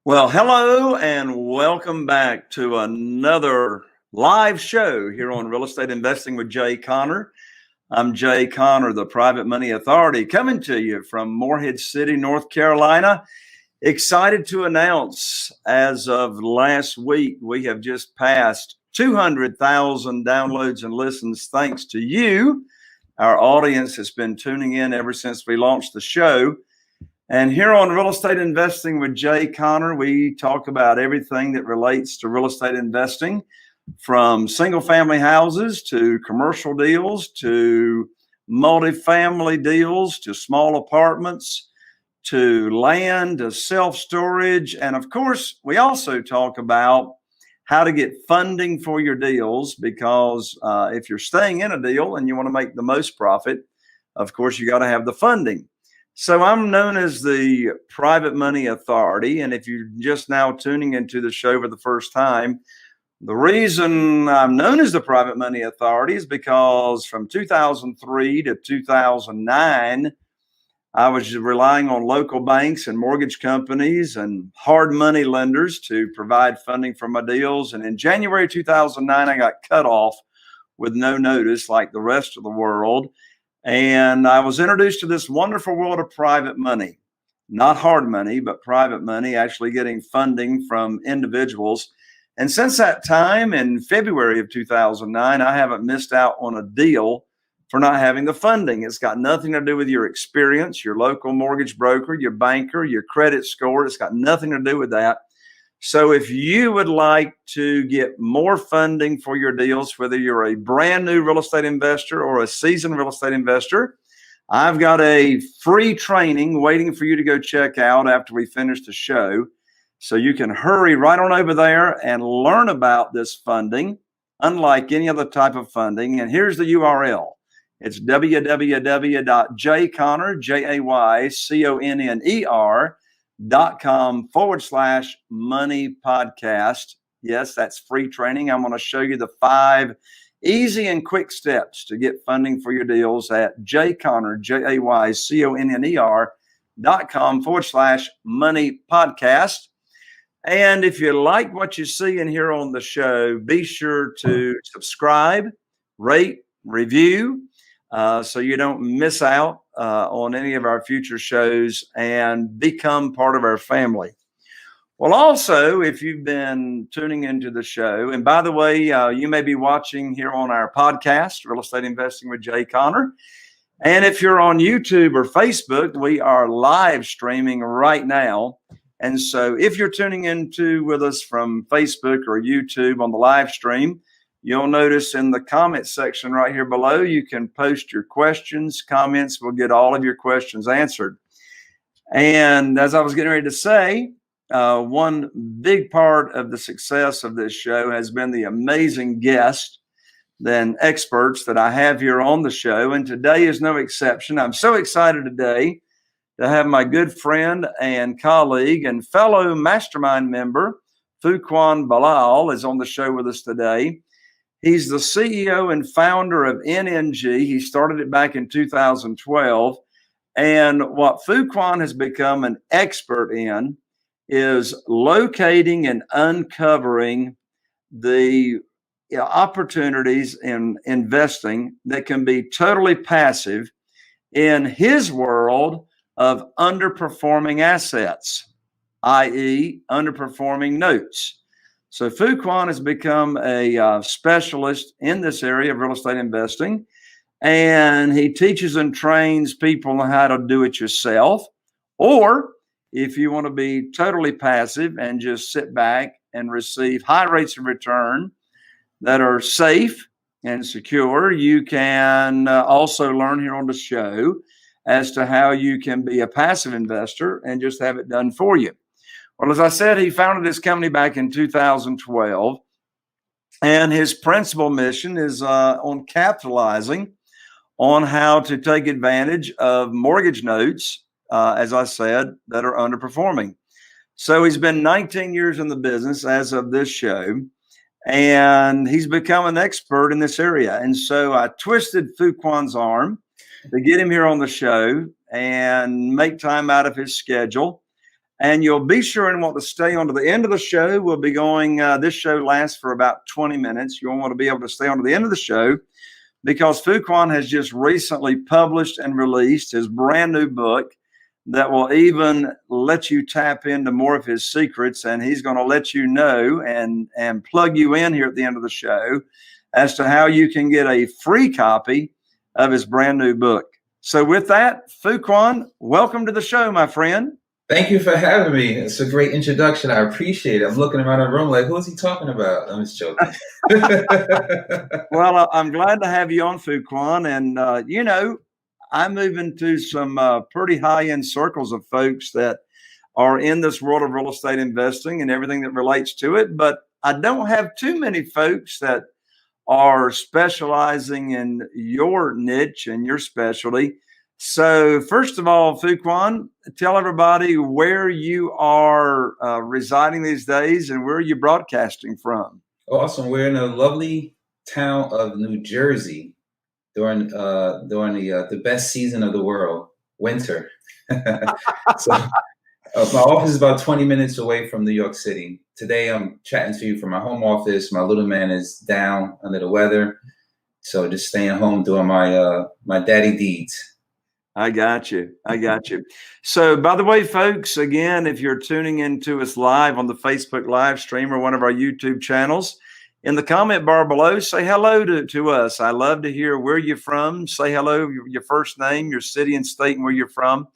Well, hello and welcome back to another live show here on Real Estate Investing with Jay Conner. I'm Jay Conner, the Private Money Authority, coming to you from Morehead City, North Carolina. Excited to announce, as of last week, we have just passed 200,000 downloads and listens thanks to you. Our audience has been tuning in ever since we launched the show. And here on Real Estate Investing with Jay Conner, we talk about everything that relates to real estate investing, from single family houses to commercial deals to multifamily deals to small apartments to land to self-storage. And of course, we also talk about how to get funding for your deals, because if you're staying in a deal and you want to make the most profit, of course, you got to have the funding. So I'm known as the Private Money Authority. And if you're just now tuning into the show for the first time, the reason I'm known as the Private Money Authority is because from 2003 to 2009, I was relying on local banks and mortgage companies and hard money lenders to provide funding for my deals. And in January 2009, I got cut off with no notice like the rest of the world. And I was introduced to this wonderful world of private money, not hard money, but private money, actually getting funding from individuals. And since that time, in February of 2009, I haven't missed out on a deal for not having the funding. It's got nothing to do with your experience, your local mortgage broker, your banker, your credit score. It's got nothing to do with that. So if you would like to get more funding for your deals, whether you're a brand new real estate investor or a seasoned real estate investor, I've got a free training waiting for you to go check out after we finish the show. So you can hurry right on over there and learn about this funding, unlike any other type of funding. And here's the URL. It's www.jayconner.com/money podcast. Yes, that's free training. I'm going to show you the 5 easy and quick steps to get funding for your deals at jayconner.com/money podcast. And if you like what you see and hear on the show, be sure to subscribe, rate, review, so you don't miss out on any of our future shows and become part of our family. Well, also, if you've been tuning into the show, and by the way, you may be watching here on our podcast, Real Estate Investing with Jay Conner. And if you're on YouTube or Facebook, we are live streaming right now. And so if you're tuning into with us from Facebook or YouTube on the live stream, you'll notice in the comment section right here below, you can post your questions, comments. We'll get all of your questions answered. And as I was getting ready to say, one big part of the success of this show has been the amazing guests and experts that I have here on the show. And today is no exception. I'm so excited today to have my good friend and colleague and fellow mastermind member, Fuquan Bilal, is on the show with us today. He's the CEO and founder of NNG. He started it back in 2012. And what Fuquan has become an expert in is locating and uncovering the opportunities in investing that can be totally passive in his world of underperforming assets, i.e. underperforming notes. So Fuquan has become a specialist in this area of real estate investing, and he teaches and trains people on how to do it yourself. Or if you want to be totally passive and just sit back and receive high rates of return that are safe and secure, you can also learn here on the show as to how you can be a passive investor and just have it done for you. Well, as I said, he founded his company back in 2012, and his principal mission is on capitalizing on how to take advantage of mortgage notes, as I said, that are underperforming. So he's been 19 years in the business as of this show, and he's become an expert in this area. And so I twisted Fuquan's arm to get him here on the show and make time out of his schedule. And you'll be sure and want to stay on to the end of the show. We'll be going, this show lasts for about 20 minutes. You'll want to be able to stay on to the end of the show because Fuquan has just recently published and released his brand new book that will even let you tap into more of his secrets. And he's going to let you know and plug you in here at the end of the show as to how you can get a free copy of his brand new book. So with that, Fuquan, welcome to the show, my friend. Thank you for having me. It's a great introduction. I appreciate it. I'm looking around the room like, who is he talking about? I'm just joking. Well, I'm glad to have you on, Fuquan. And, you know, I move into some pretty high-end circles of folks that are in this world of real estate investing and everything that relates to it. But I don't have too many folks that are specializing in your niche and your specialty. So first of all, Fuquan, tell everybody where you are residing these days and where you're broadcasting from. Awesome. We're in a lovely town of New Jersey during the best season of the world, winter. So my office is about 20 minutes away from New York City. Today I'm chatting to you from my home office. My little man is down under the weather, so just staying home doing my daddy deeds. I got you. So, by the way, folks, again, if you're tuning into us live on the Facebook live stream or one of our YouTube channels, in the comment bar below, say hello to us. I love to hear where you're from. Say hello, your first name, your city and state, and where you're from.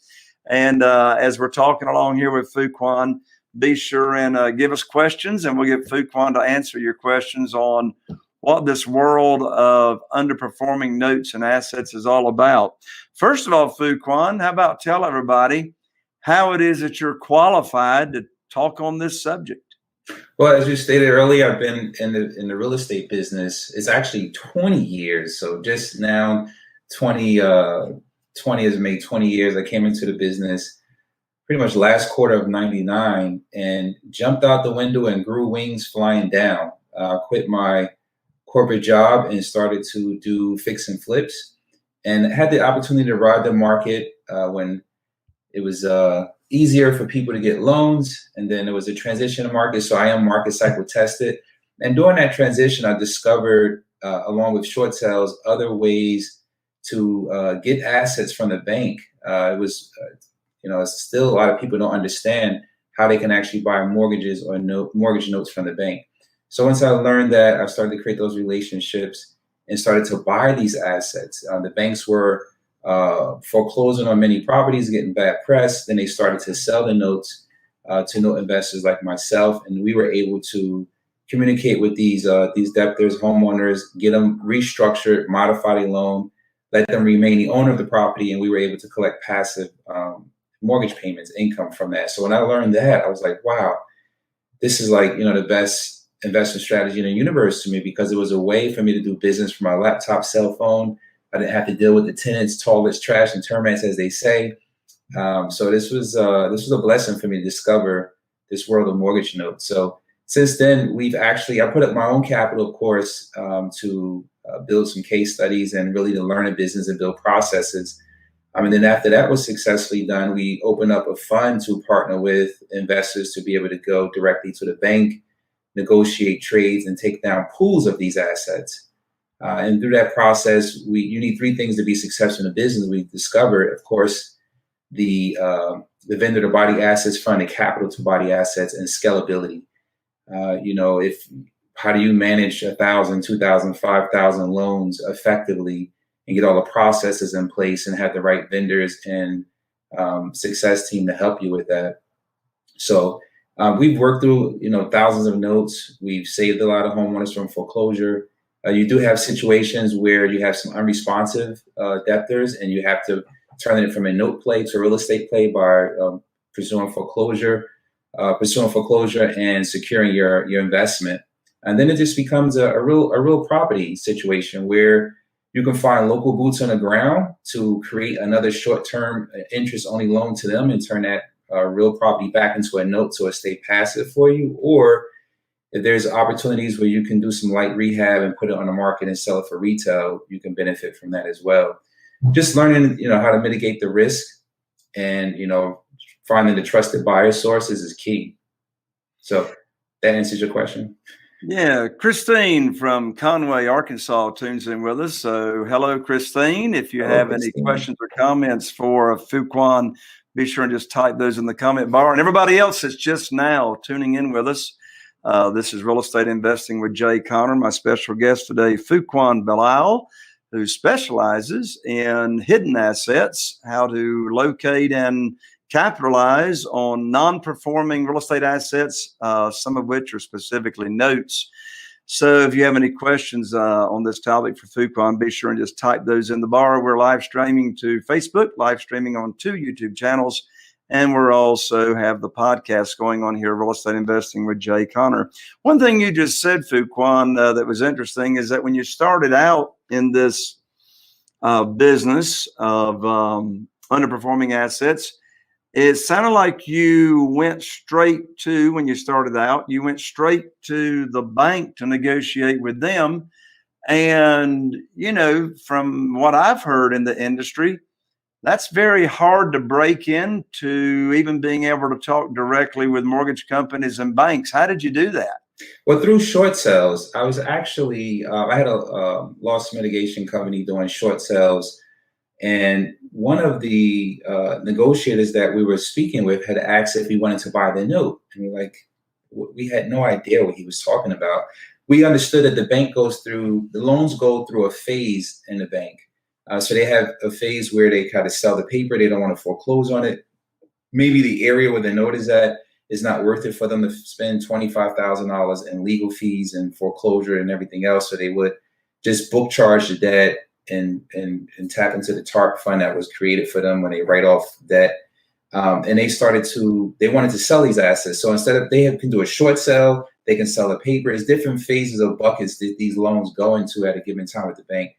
And as we're talking along here with Fuquan, be sure and give us questions, and we'll get Fuquan to answer your questions on what this world of underperforming notes and assets is all about. First of all, Fuquan, how about tell everybody how it is that you're qualified to talk on this subject? Well, as you stated earlier, I've been in the real estate business. It's actually 20 years. So just now, 20 has made 20 years. I came into the business pretty much last quarter of 99 and jumped out the window and grew wings flying down. Quit my corporate job and started to do fix and flips, and had the opportunity to ride the market when it was easier for people to get loans, and then it was a transition market, so I am market cycle tested. And during that transition, I discovered, along with short sales, other ways to get assets from the bank. It was, still a lot of people don't understand how they can actually buy mortgages or mortgage notes from the bank. So once I learned that, I started to create those relationships and started to buy these assets. The banks were foreclosing on many properties, getting bad press. Then they started to sell the notes to note investors like myself, and we were able to communicate with these debtors, homeowners, get them restructured, modify the loan, let them remain the owner of the property, and we were able to collect passive mortgage payments, income from that. So when I learned that, I was like, wow, this is like the best investment strategy in the universe to me, because it was a way for me to do business from my laptop, cell phone. I didn't have to deal with the tenants, toilets, trash, and termites, as they say. So this was a blessing for me to discover this world of mortgage notes. So since then, I put up my own capital, of course, to build some case studies and really to learn a business and build processes. And then after that was successfully done, we opened up a fund to partner with investors to be able to go directly to the bank, negotiate trades, and take down pools of these assets. And through that process, you need three things to be successful in a business. We discovered, of course, the vendor to buy the assets, fund the capital to buy the assets, and scalability. How do you manage 1,000, 2,000, 5,000 loans effectively and get all the processes in place and have the right vendors and success team to help you with that? So we've worked through, thousands of notes. We've saved a lot of homeowners from foreclosure. You do have situations where you have some unresponsive debtors, and you have to turn it from a note play to a real estate play by pursuing foreclosure and securing your investment. And then it just becomes a real property situation where you can find local boots on the ground to create another short-term interest-only loan to them and turn that real property back into a note so it stay passive for you. Or if there's opportunities where you can do some light rehab and put it on the market and sell it for retail, you can benefit from that as well. Just learning, how to mitigate the risk and, finding the trusted buyer sources is key. So that answers your question. Yeah, Christine from Conway, Arkansas tunes in with us. So hello, Christine. If you Hello, have any Christine. questions or comments for Fuquan, be sure and just type those in the comment bar. And everybody else that's just now tuning in with us, this is Real Estate Investing with Jay Conner. My special guest today, Fuquan Bilal, who specializes in hidden assets, how to locate and capitalize on non-performing real estate assets, some of which are specifically notes. So if you have any questions on this topic for Fuquan, be sure and just type those in the bar. We're live streaming to Facebook, live streaming on 2 YouTube channels, and we're also have the podcast going on here, Real Estate Investing with Jay Conner. One thing you just said, Fuquan, that was interesting is that when you started out in this business of underperforming assets, it sounded like you went straight to, when you started out, you went straight to the bank to negotiate with them. And, you know, from what I've heard in the industry, that's very hard to break into, even being able to talk directly with mortgage companies and banks. How did you do that? Well, through short sales, I was actually, I had a loss mitigation company doing short sales. And one of the negotiators that we were speaking with had asked if we wanted to buy the note. And we had no idea what he was talking about. We understood that the loans go through a phase in the bank. So they have a phase where they kind of sell the paper. They don't want to foreclose on it. Maybe the area where the note is at is not worth it for them to spend $25,000 in legal fees and foreclosure and everything else. So they would just book charge the debt and tap into the TARP fund that was created for them when they write off debt. And they wanted to sell these assets. So instead of, can do a short sell, they can sell a paper. It's different phases of buckets that these loans go into at a given time with the bank.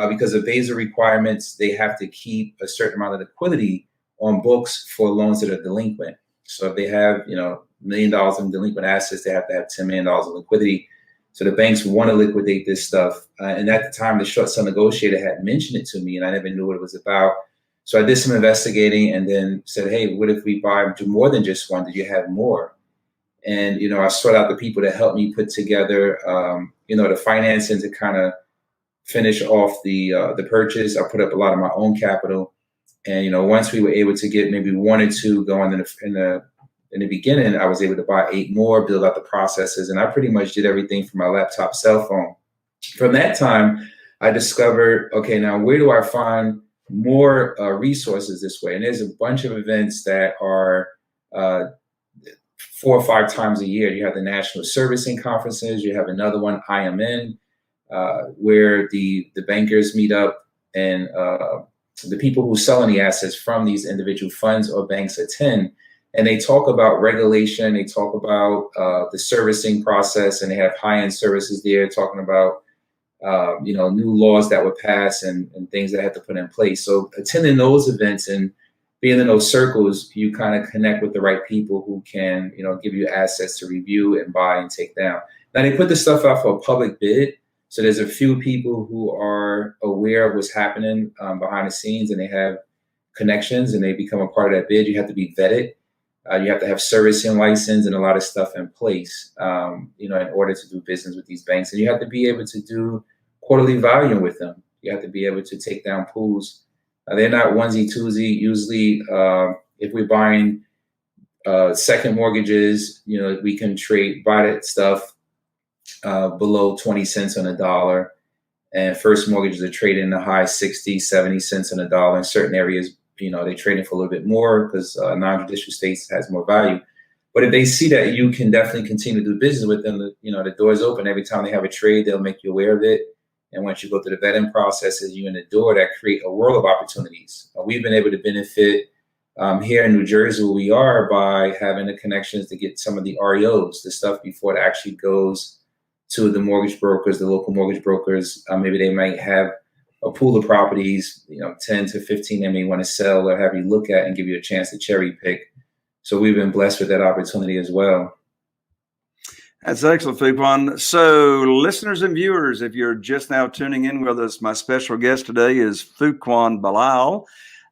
Because of Basel requirements, they have to keep a certain amount of liquidity on books for loans that are delinquent. So if they have, $1 million in delinquent assets, they have to have $10 million in liquidity. So the banks want to liquidate this stuff. And at the time, the short sale negotiator had mentioned it to me, and I never knew what it was about. So I did some investigating and then said, hey, what if we buy more than just one? Did you have more? And, I sought out the people that helped me put together, the financing to kind of finish off the purchase. I put up a lot of my own capital. And, once we were able to get maybe 1 or 2 going in the beginning, I was able to buy 8 more, build out the processes, and I pretty much did everything from my laptop, cell phone. From that time, I discovered, okay, now where do I find more resources this way? And there's a bunch of events that are 4 or 5 times a year. You have the National Servicing Conferences. You have another one, IMN, where the bankers meet up and the people who sell any assets from these individual funds or banks attend. And they talk about regulation, they talk about the servicing process, and they have high-end services there talking about, new laws that were passed and things that have to put in place. So attending those events and being in those circles, you kind of connect with the right people who can, give you assets to review and buy and take down. Now, they put this stuff out for a public bid. So there's a few people who are aware of what's happening behind the scenes, and they have connections and they become a part of that bid. You have to be vetted. You have to have servicing license and a lot of stuff in place, in order to do business with these banks. And you have to be able to do quarterly volume with them. You have to be able to take down pools. They're not onesie twosie. Usually, if we're buying second mortgages, we can buy that stuff below 20 cents on a dollar. And first mortgages are trading in the high 60, 70 cents on a dollar. In certain areas, they're trading for a little bit more because non-judicial states has more value. But if they see that you can definitely continue to do business with them, the door's open. Every time they have a trade, they'll make you aware of it. And once you go through the vetting processes, you're in the door that create a world of opportunities. We've been able to benefit here in New Jersey, where we are, by having the connections to get some of the REOs, the stuff before it actually goes to the mortgage brokers, the local mortgage brokers. Maybe they might have a pool of properties, 10 to 15 they may want to sell or have you look at and give you a chance to cherry pick. So we've been blessed with that opportunity as well. That's excellent, Fuquan. So listeners and viewers, if you're just now tuning in with us, my special guest today is Fuquan Bilal.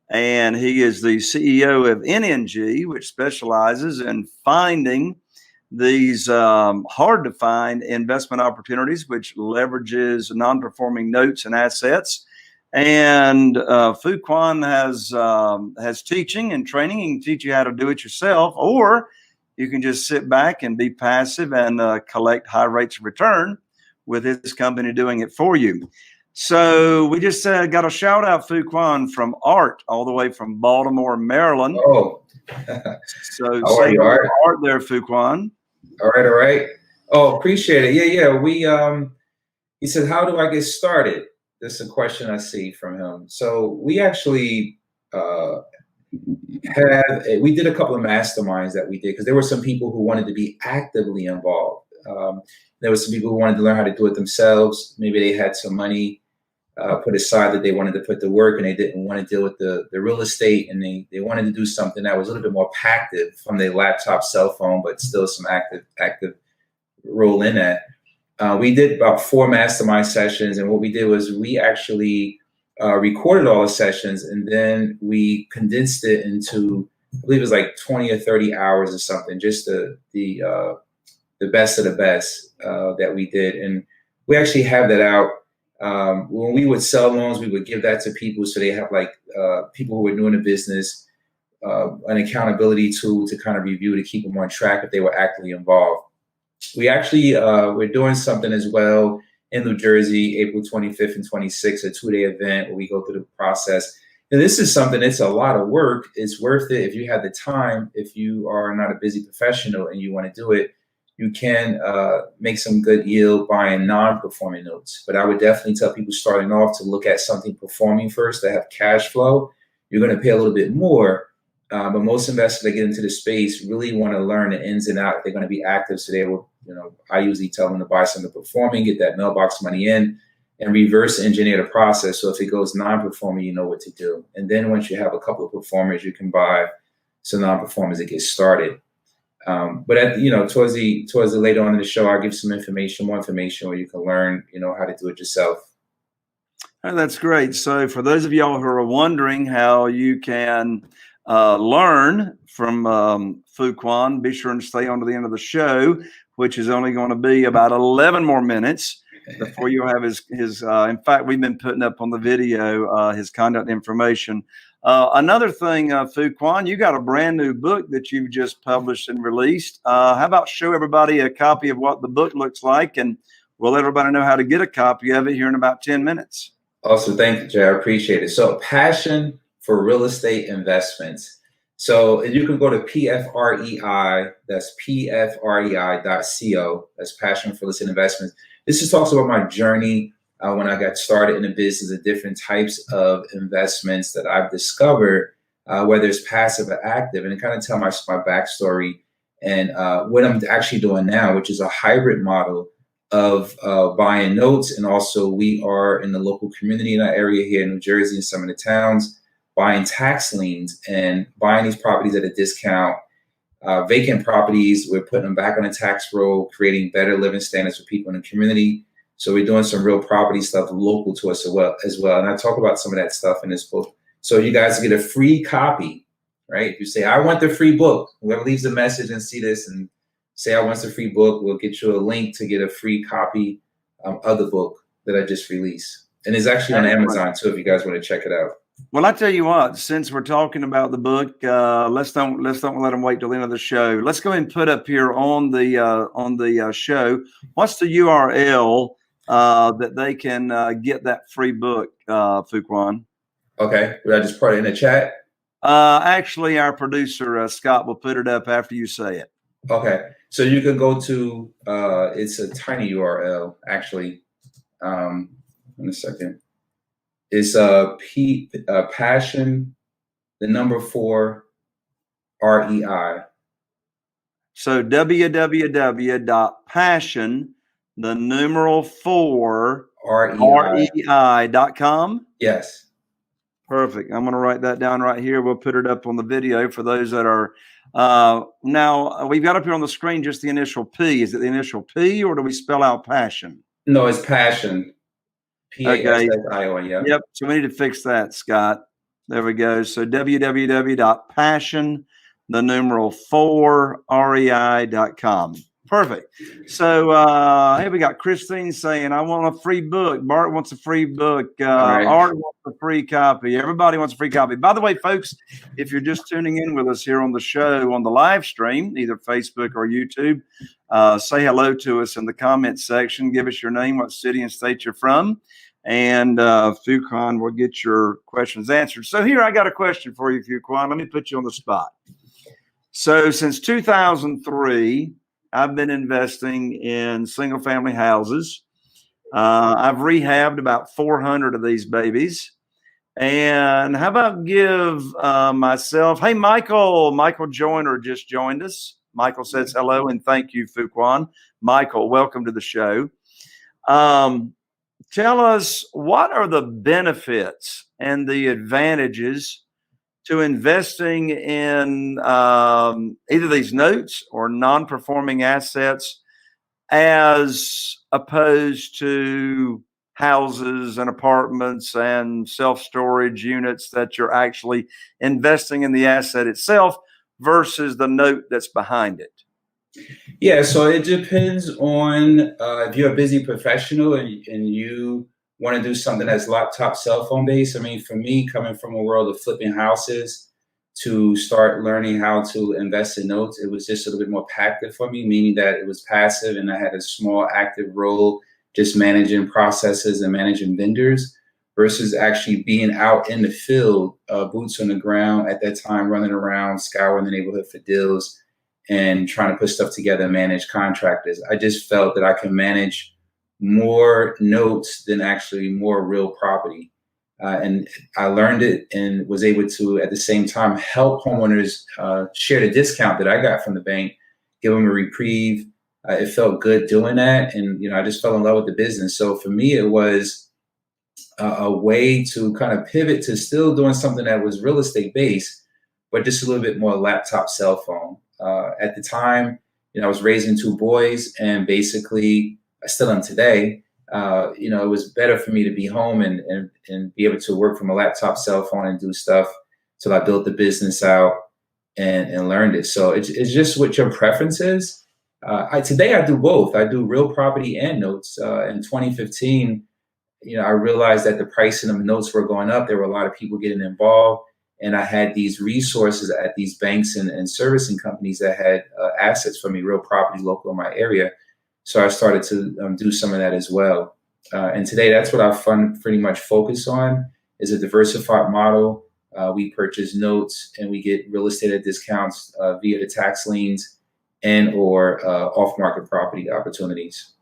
and he is the CEO of NNG, which specializes in finding these hard to find investment opportunities, which leverages non-performing notes and assets. And Fuquan has teaching and training. He can teach you how to do it yourself, or you can just sit back and be passive and collect high rates of return with his company doing it for you. So we just got a shout out, Fuquan, from Art, all the way from Baltimore, Maryland. Oh, so how are you, Art? Art there, Fuquan. All right, all right. Oh, appreciate it. Yeah. We he said, "How do I get started?" This is a question I see from him. So we actually we did a couple of masterminds that we did because there were some people who wanted to be actively involved. There were some people who wanted to learn how to do it themselves. Maybe they had some money put aside that they wanted to put to work, and they didn't want to deal with the real estate, and they wanted to do something that was a little bit more passive from their laptop, cell phone, but still some active role in that. We did about 4 mastermind sessions, and what we did was we actually recorded all the sessions, and then we condensed it into, I believe it was like 20 or 30 hours or something, just the best of the best that we did. And we actually have that out. When we would sell loans, we would give that to people so they have like people who were doing the business, an accountability tool to kind of review to keep them on track if they were actively involved. We actually we're doing something as well in New Jersey, April 25th and 26th, a 2-day event where we go through the process. And this is something, it's a lot of work. It's worth it if you have the time. If you are not a busy professional and you want to do it, you can make some good yield buying non-performing notes. But I would definitely tell people starting off to look at something performing first that have cash flow. You're going to pay a little bit more. But most investors that get into the space really want to learn the ins and outs. They're going to be active. So they will, I usually tell them to buy something performing, get that mailbox money in, and reverse engineer the process. So if it goes non-performing, you know what to do. And then once you have a couple of performers, you can buy some non-performers that get started. But at, towards the later on in the show, I'll give some more information where you can learn, how to do it yourself. Oh, that's great. So for those of y'all who are wondering how you can learn from Fuquan, be sure and stay on to the end of the show, which is only going to be about 11 more minutes before you have his in fact, we've been putting up on the video his contact information. Another thing, Fuquan, you got a brand new book that you've just published and released. How about show everybody a copy of what the book looks like, and we'll let everybody know how to get a copy of it here in about 10 minutes. Awesome. Thank you, Jay. I appreciate it. So Passion for Real Estate Investments. So you can go to PFREI, that's PFREI.co. That's Passion for Real Estate Investments. This just talks about my journey when I got started in the business, the different types of investments that I've discovered, whether it's passive or active, and it kind of tell my backstory and what I'm actually doing now, which is a hybrid model of buying notes. And also we are in the local community in our area here in New Jersey and some of the towns, buying tax liens and buying these properties at a discount. Vacant properties, we're putting them back on the tax roll, creating better living standards for people in the community. So we're doing some real property stuff local to us as well. And I talk about some of that stuff in this book. So you guys get a free copy, right? If you say, I want the free book, whoever leaves a message and see this and say, I want the free book, we'll get you a link to get a free copy of the book that I just released. And it's actually on Amazon too, if you guys want to check it out. Well, I tell you what, since we're talking about the book, let's don't let them wait till the end of the show. Let's go ahead and put up here on the show. What's the URL that they can get that free book, Fuquan? Okay, did I just put it in the chat? Actually, our producer Scott will put it up after you say it. Okay, so you can go to it's a tiny URL actually. In a second. It's Passion, the number 4 REI. So www.passion, the numeral 4 REI.com. Yes. Perfect. I'm going to write that down right here. We'll put it up on the video for those that are now we've got up here on the screen just the initial P. Is it the initial P, or do we spell out passion? No, it's Passion. Okay. PASSION, yeah. Yep. So we need to fix that, Scott. There we go. So www.passion, the numeral 4rei.com. Perfect. So hey, we got Christine saying, I want a free book. Bart wants a free book. Right. Art wants a free copy. Everybody wants a free copy. By the way, folks, if you're just tuning in with us here on the show, on the live stream, either Facebook or YouTube, say hello to us in the comment section. Give us your name, what city and state you're from. And Fuquan will get your questions answered. So here, I got a question for you, Fuquan. Let me put you on the spot. So since 2003, I've been investing in single family houses. I've rehabbed about 400 of these babies. And how about give myself, hey, Michael Joyner just joined us. Michael says hello and thank you, Fuquan. Michael, welcome to the show. Tell us, what are the benefits and the advantages to investing in either these notes or non-performing assets as opposed to houses and apartments and self-storage units that you're actually investing in the asset itself versus the note that's behind it? Yeah, so it depends on if you're a busy professional and you want to do something that's laptop cell phone based. I mean, for me, coming from a world of flipping houses to start learning how to invest in notes, it was just a little bit more passive for me, meaning that it was passive and I had a small active role just managing processes and managing vendors versus actually being out in the field, boots on the ground at that time, running around, scouring the neighborhood for deals and trying to put stuff together and manage contractors. I just felt that I can manage more notes than actually more real property. And I learned it and was able to, at the same time, help homeowners share the discount that I got from the bank, give them a reprieve. It felt good doing that. And, I just fell in love with the business. So for me, it was a way to kind of pivot to still doing something that was real estate based, but just a little bit more laptop cell phone. At the time, I was raising two boys and basically I still am today. It was better for me to be home and be able to work from a laptop cell phone and do stuff. So I built the business out and learned it. So it's just what your preference is. Today I do both. I do real property and notes. In 2015, I realized that the pricing of notes were going up. There were a lot of people getting involved. And I had these resources at these banks and servicing companies that had assets for me, real property local in my area. So I started to do some of that as well. And today, that's what our fund pretty much focus on is a diversified model. We purchase notes and we get real estate at discounts via the tax liens and or off-market property opportunities.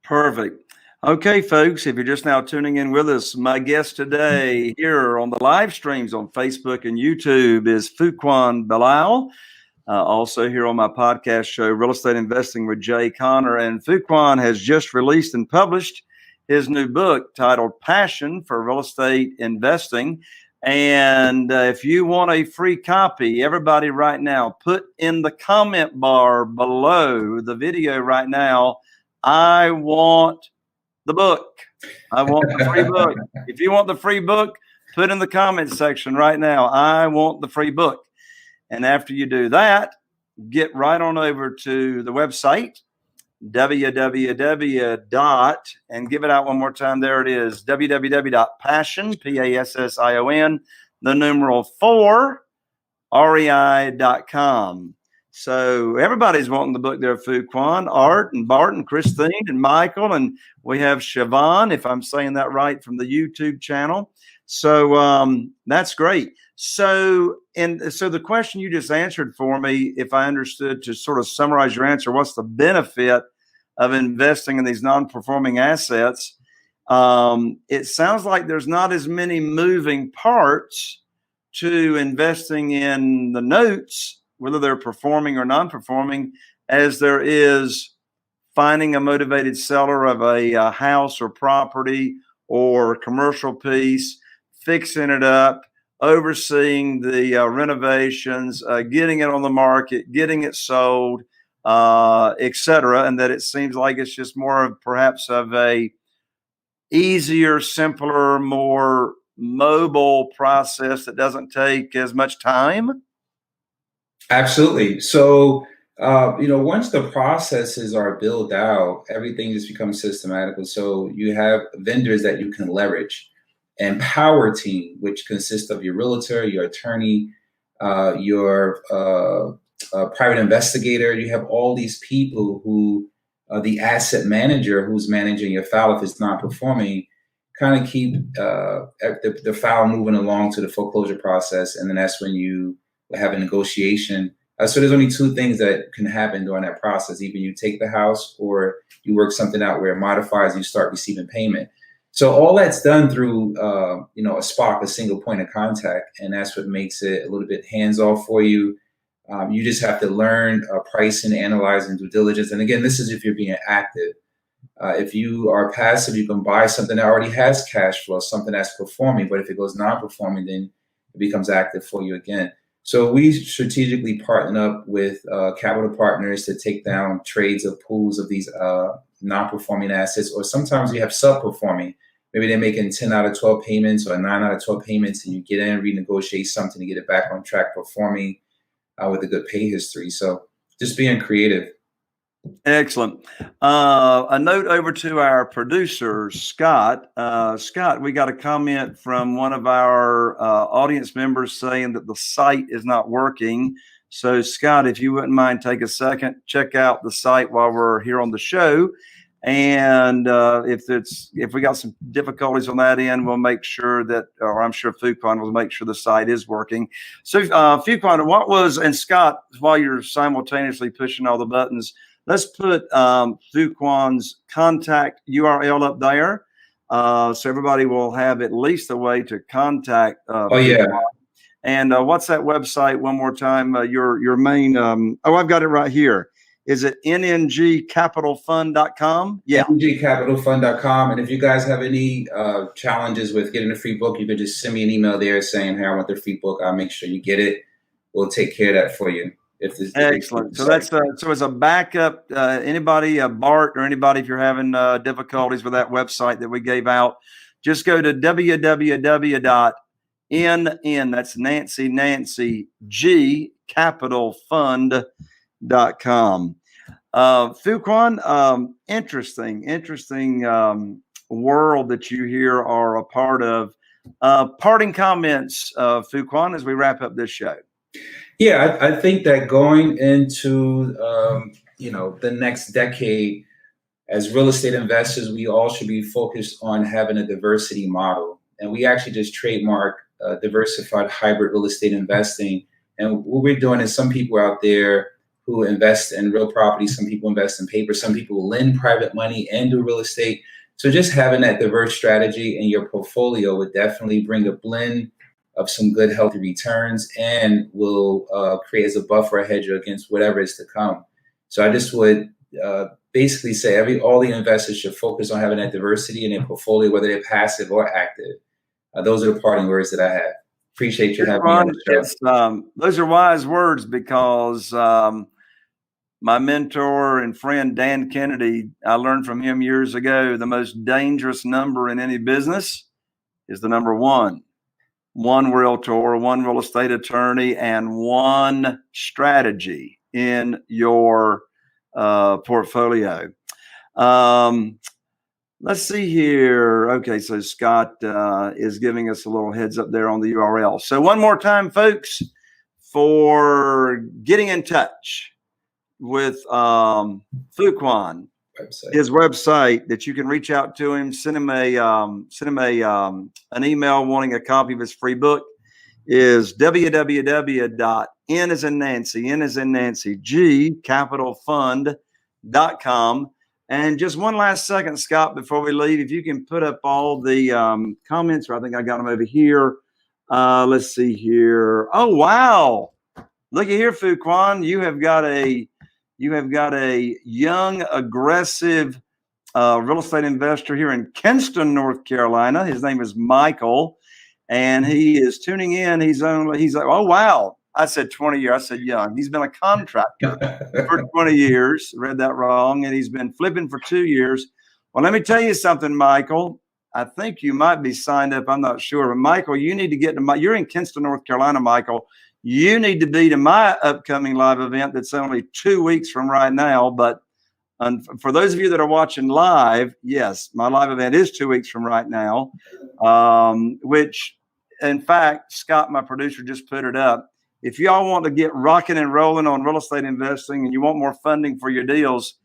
Perfect. Okay, folks, if you're just now tuning in with us, my guest today here on the live streams on Facebook and YouTube is Fuquan Bilal. Also here on my podcast show, Real Estate Investing with Jay Conner. And Fuquan has just released and published his new book titled Passion for Real Estate Investing. And if you want a free copy, everybody right now, put in the comment bar below the video right now, I want the book. I want the free book. If you want the free book, put in the comments section right now, I want the free book. And after you do that, get right on over to the website, www. And give it out one more time. There it is, www.passion, Passion, the numeral 4, rei.com. So everybody's wanting the book there, Fuquan, Art and Bart and Christine and Michael, and we have Siobhan, if I'm saying that right, from the YouTube channel. So that's great. So the question you just answered for me, if I understood, to sort of summarize your answer, what's the benefit of investing in these non-performing assets? It sounds like there's not as many moving parts to investing in the notes, whether they're performing or non-performing, as there is finding a motivated seller of a house or property or commercial piece, fixing it up, overseeing the renovations, getting it on the market, getting it sold, et cetera. And that it seems like it's just more of perhaps of a easier, simpler, more mobile process that doesn't take as much time? Absolutely. So, once the processes are built out, everything just becomes systematical. So you have vendors that you can leverage, and power team, which consists of your realtor, your attorney, your private investigator. You have all these people who, the asset manager who's managing your file if it's not performing, kind of keep the file moving along to the foreclosure process, and then that's when you have a negotiation. So there's only two things that can happen during that process. Either you take the house or you work something out where it modifies, you start receiving payment. So all that's done through, a SPOC, a single point of contact, and that's what makes it a little bit hands-off for you. You just have to learn pricing, analyzing, due diligence. And again, this is if you're being active. If you are passive, you can buy something that already has cash flow, something that's performing. But if it goes non-performing, then it becomes active for you again. So we strategically partner up with capital partners to take down trades of pools of these non-performing assets, or sometimes you have sub-performing. Maybe they're making 10 out of 12 payments or 9 out of 12 payments, and you get in, renegotiate something to get it back on track, performing with a good pay history. So just being creative. Excellent. A note over to our producer, Scott. Scott, we got a comment from one of our audience members saying that the site is not working. So, Scott, if you wouldn't mind, take a second, check out the site while we're here on the show. And if we got some difficulties on that end, we'll make sure that, or I'm sure Fuquan will make sure the site is working. So, Fuquan, and Scott, while you're simultaneously pushing all the buttons, let's put Fuquan's contact URL up there, so everybody will have at least a way to contact. Yeah. And what's that website one more time? Your main. I've got it right here. Is it nngcapitalfund.com? Yeah. nngcapitalfund.com. And if you guys have any challenges with getting a free book, you could just send me an email there saying, "Hey, I want the free book." I'll make sure you get it. We'll take care of that for you. Excellent. So that's so as a backup, anybody, Bart or anybody, if you're having difficulties with that website that we gave out, just go to www.nn, that's Nancy G capitalfund.com. Fuquan, interesting world that you here are a part of. Parting comments, Fuquan, as we wrap up this show. Yeah, I think that going into the next decade, as real estate investors, we all should be focused on having a diversity model. And we actually just trademarked diversified hybrid real estate investing. And what we're doing is, some people out there who invest in real property, some people invest in paper, some people lend private money and do real estate. So just having that diverse strategy in your portfolio would definitely bring a blend of some good, healthy returns, and will create as a buffer, a hedge against whatever is to come. So I just would basically say all the investors should focus on having that diversity in their portfolio, whether they're passive or active. Those are the parting words that I have. Appreciate you having me on the show. Those are wise words, because my mentor and friend Dan Kennedy, I learned from him years ago, the most dangerous number in any business is the number one. One realtor, one real estate attorney, and one strategy in your portfolio. Let's see here. Okay, so Scott is giving us a little heads up there on the URL. So one more time, folks, for getting in touch with Fuquan, his website, that you can reach out to him, send him an email wanting a copy of his free book, is www.n as in Nancy, G capitalfund.com. And just one last second, Scott, before we leave, if you can put up all the comments, or I think I got them over here. Let's see here. Oh, wow. Look at here, Fuquan. You have got a young, aggressive real estate investor here in Kinston, North Carolina. His name is Michael, and he is tuning in. He's like, oh, wow. I said 20 years. I said young. He's been a contractor for 20 years. Read that wrong. And he's been flipping for 2 years. Well, let me tell you something, Michael. I think you might be signed up. I'm not sure. But Michael, you need to get to you're in Kinston, North Carolina, Michael. You need to be to my upcoming live event that's only 2 weeks from right now. But for those of you that are watching live, yes, my live event is 2 weeks from right now, which, in fact, Scott, my producer, just put it up. If y'all want to get rocking and rolling on real estate investing and you want more funding for your deals,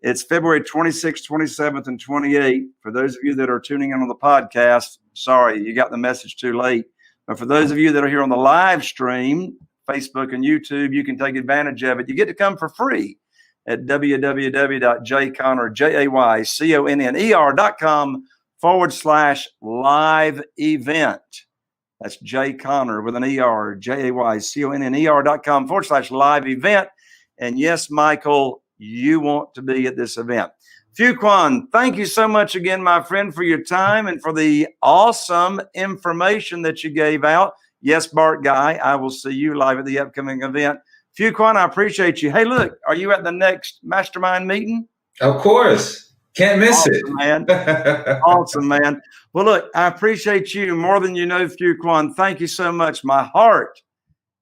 it's February 26th, 27th, and 28th. For those of you that are tuning in on the podcast, sorry, you got the message too late. But for those of you that are here on the live stream, Facebook and YouTube, you can take advantage of it. You get to come for free at www.jayconner.com/live event. That's Jay Conner with an ER, JAYCONNER.com/live event. And yes, Michael, you want to be at this event. Fuquan, thank you so much again, my friend, for your time and for the awesome information that you gave out. Yes, Bart Guy, I will see you live at the upcoming event. Fuquan, I appreciate you. Hey, look, are you at the next mastermind meeting? Of course. Can't miss it. Man. Awesome, man. Well, look, I appreciate you more than you know, Fuquan. Thank you so much. My heart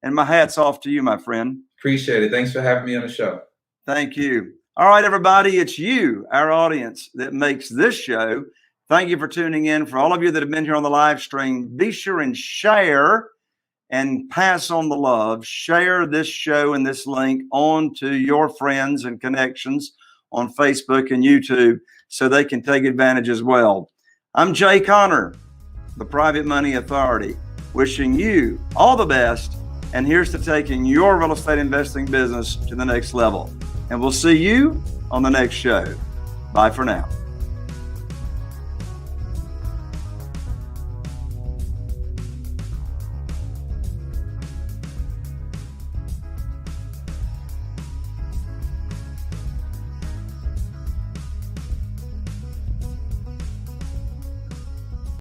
and my hat's off to you, my friend. Appreciate it. Thanks for having me on the show. Thank you. All right, everybody, it's you, our audience, that makes this show. Thank you for tuning in. For all of you that have been here on the live stream, be sure and share and pass on the love. Share this show and this link on to your friends and connections on Facebook and YouTube so they can take advantage as well. I'm Jay Conner, the Private Money Authority, wishing you all the best. And here's to taking your real estate investing business to the next level. And we'll see you on the next show. Bye for now.